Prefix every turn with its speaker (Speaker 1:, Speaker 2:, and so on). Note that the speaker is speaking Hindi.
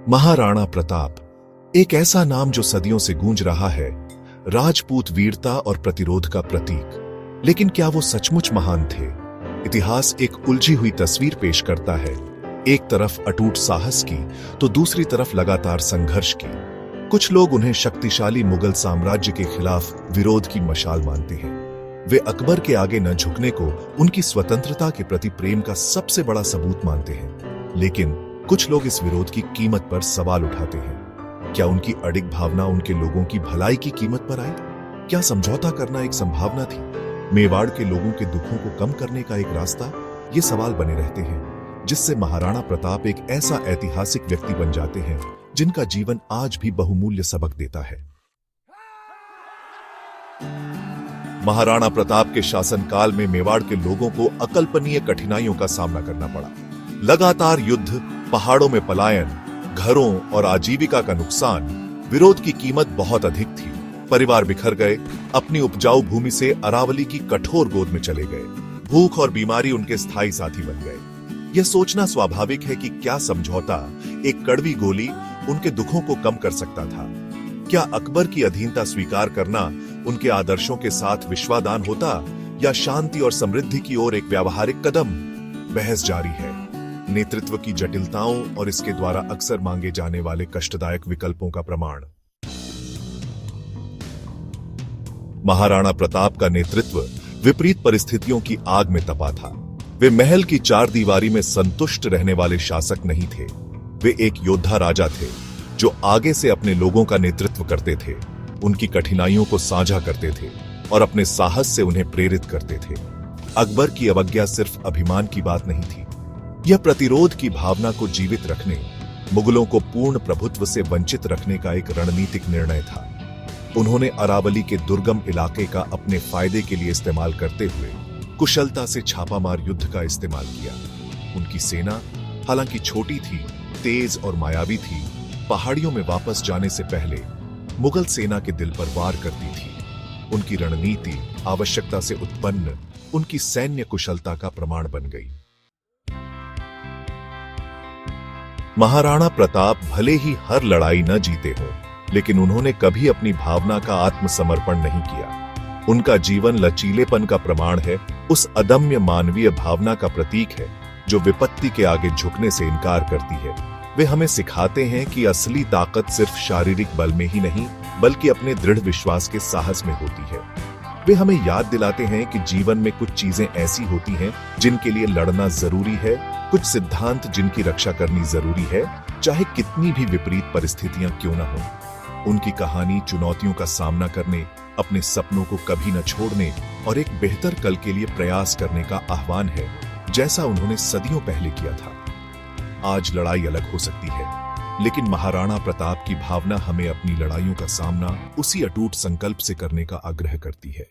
Speaker 1: महाराणा प्रताप, एक ऐसा नाम जो सदियों से गूंज रहा है, राजपूत वीरता और प्रतिरोध का प्रतीक। लेकिन क्या वो सचमुच महान थे? इतिहास एक उलझी हुई तस्वीर पेश करता है, एक तरफ अटूट साहस की तो दूसरी तरफ लगातार संघर्ष की। कुछ लोग उन्हें शक्तिशाली मुगल साम्राज्य के खिलाफ विरोध की मशाल मानते हैं। वे अकबर के आगे न झुकने को उनकी स्वतंत्रता के प्रति प्रेम का सबसे बड़ा सबूत मानते हैं। लेकिन कुछ लोग इस विरोध की कीमत पर सवाल उठाते हैं। क्या उनकी अडिग भावना उनके लोगों की भलाई की कीमत पर आई? क्या समझौता करना एक संभावना थी? मेवाड़ के लोगों के दुखों को कम करने का एक रास्ता? ये सवाल बने रहते हैं, जिससे महाराणा प्रताप एक ऐसा ऐतिहासिक व्यक्ति बन जाते हैं जिनका जीवन आज भी बहुमूल्य सबक देता है। महाराणा प्रताप के शासनकाल में मेवाड़ के लोगों को अकल्पनीय कठिनाइयों का सामना करना पड़ा। लगातार युद्ध, पहाड़ों में पलायन, घरों और आजीविका का नुकसान, विरोध की कीमत बहुत अधिक थी। परिवार बिखर गए, अपनी उपजाऊ भूमि से अरावली की कठोर गोद में चले गए। भूख और बीमारी उनके स्थायी साथी बन गए। यह सोचना स्वाभाविक है कि क्या समझौता, एक कड़वी गोली, उनके दुखों को कम कर सकता था? क्या अकबर की अधीनता स्वीकार करना उनके आदर्शों के साथ विश्वादान होता, या शांति और समृद्धि की ओर एक व्यावहारिक कदम? बहस जारी है। नेतृत्व की जटिलताओं और इसके द्वारा अक्सर मांगे जाने वाले कष्टदायक विकल्पों का प्रमाण। महाराणा प्रताप का नेतृत्व विपरीत परिस्थितियों की आग में तपा था। वे महल की चार दीवारी में संतुष्ट रहने वाले शासक नहीं थे। वे एक योद्धा राजा थे जो आगे से अपने लोगों का नेतृत्व करते थे, उनकी कठिनाइयों को साझा करते थे और अपने साहस से उन्हें प्रेरित करते थे। अकबर की अवज्ञा सिर्फ अभिमान की बात नहीं थी, यह प्रतिरोध की भावना को जीवित रखने, मुगलों को पूर्ण प्रभुत्व से वंचित रखने का एक रणनीतिक निर्णय था। उन्होंने अरावली के दुर्गम इलाके का अपने फायदे के लिए इस्तेमाल करते हुए कुशलता से छापामार युद्ध का इस्तेमाल किया। उनकी सेना हालांकि छोटी थी, तेज और मायावी थी, पहाड़ियों में वापस जाने से पहले मुगल सेना के दिल पर वार करती थी। उनकी रणनीति आवश्यकता से उत्पन्न उनकी सैन्य कुशलता का प्रमाण बन गई। महाराणा प्रताप भले ही हर लड़ाई न जीते हों, लेकिन उन्होंने कभी अपनी भावना का आत्मसमर्पण नहीं किया। उनका जीवन लचीलेपन का प्रमाण है, उस अदम्य मानवीय भावना का प्रतीक है जो विपत्ति के आगे झुकने से इनकार करती है। वे हमें सिखाते हैं कि असली ताकत सिर्फ शारीरिक बल में ही नहीं, बल्कि अपने दृढ़ विश्वास के साहस में होती है। वे हमें याद दिलाते हैं कि जीवन में कुछ चीजें ऐसी होती हैं जिनके लिए लड़ना जरूरी है, कुछ सिद्धांत जिनकी रक्षा करनी जरूरी है, चाहे कितनी भी विपरीत परिस्थितियां क्यों न हों। उनकी कहानी चुनौतियों का सामना करने, अपने सपनों को कभी न छोड़ने और एक बेहतर कल के लिए प्रयास करने का आह्वान है, जैसा उन्होंने सदियों पहले किया था। आज लड़ाई अलग हो सकती है, लेकिन महाराणा प्रताप की भावना हमें अपनी लड़ाइयों का सामना उसी अटूट संकल्प से करने का आग्रह करती है।